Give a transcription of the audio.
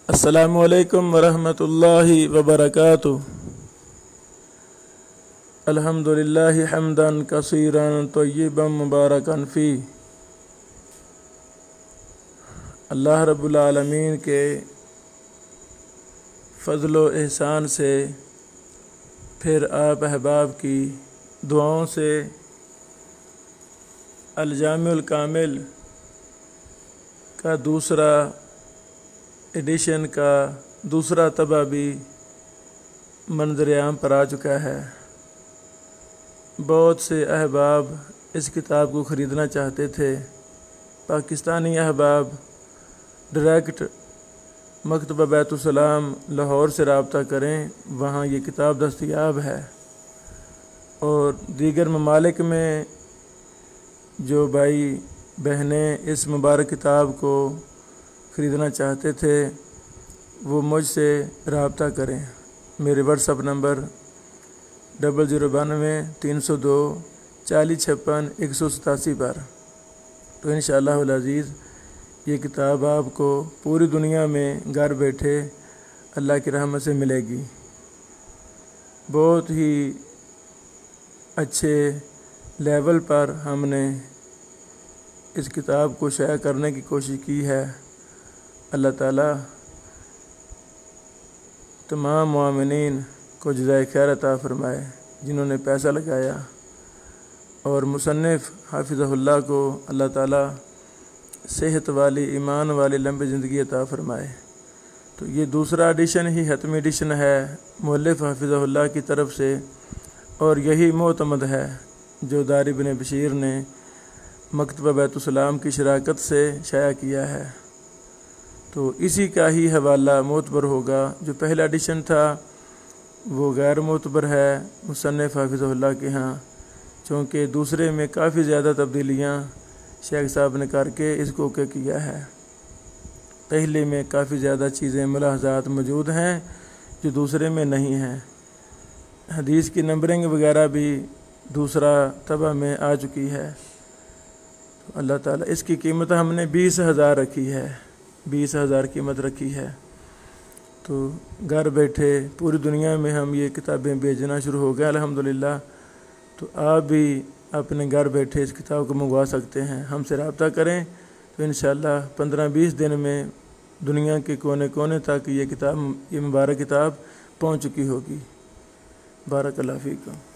अस्सलामुअलैकुम वरहमतुल्लाहि वबरकातुह। अल्हम्दुलिल्लाहि हम्दन कसीरन तय्यिबन मुबारकन फ़ी। अल्लाह रब्बुल आलमीन के फ़ज़ल व एहसान से फिर आप अहबाब की दुआओं से अल जामिउल कामिल का दूसरा एडिशन का दूसरा तबा भी मंज़र आम पर आ चुका है। बहुत से अहबाब इस किताब को ख़रीदना चाहते थे। पाकिस्तानी अहबाब डायरेक्ट मकतबा बैतुस्सलाम लाहौर से रब्ता करें, वहाँ ये किताब दस्तयाब है। और दीगर ममालिक में जो भाई बहनें इस मुबारक किताब को ख़रीदना चाहते थे वो मुझसे रब्ता करें। मेरे व्हाट्सएप नंबर 0092-302-4056-187 पर। तो इंशाअल्लाह अज़ीज़ ये किताब आपको पूरी दुनिया में घर बैठे अल्लाह की रहमत से मिलेगी। बहुत ही अच्छे लेवल पर हमने इस किताब को शाया करने की कोशिश की है। अल्लाह ताला तमाम मुआमिनीन को जज़ाए खैर अता फ़रमाए जिन्होंने पैसा लगाया, और मुसन्निफ़ हाफ़िज़हुल्लाह को अल्लाह ताला सेहत वाली ईमान वाली लंबी ज़िंदगी अता फ़रमाए। तो ये दूसरा एडिशन ही हतमी एडिशन है मुअल्लिफ़ हाफ़िज़हुल्लाह की तरफ से, और यही मोतमद है जो दारी बिन बशीर ने मकतबा बैतुस्सलाम की शराकत से शाया किया है। तो इसी का ही हवाला मोतबर होगा। जो पहला एडिशन था वो गैर मोतबर है मुसन्निफ़ हाफ़िज़हुल्लाह के यहाँ, चूँकि दूसरे में काफ़ी ज़्यादा तब्दीलियाँ शेख साहब ने करके इसको ओके किया है। पहले में काफ़ी ज़्यादा चीज़ें मुलाहज़ात मौजूद हैं जो दूसरे में नहीं हैं। हदीस की नंबरिंग वगैरह भी दूसरा तबा में आ चुकी है। तो अल्लाह ताला इसकी कीमत हमने 20,000 रखी है, 20,000 कीमत रखी है। तो घर बैठे पूरी दुनिया में हम ये किताबें भेजना शुरू हो गए अल्हम्दुलिल्लाह। तो आप भी अपने घर बैठे इस किताब को मंगवा सकते हैं। हमसे रब्ता करें तो इंशाअल्लाह 15-20 दिन में दुनिया के कोने कोने तक ये मुबारक किताब पहुँच चुकी होगी। बारक अल्लाह फ़ीकुम।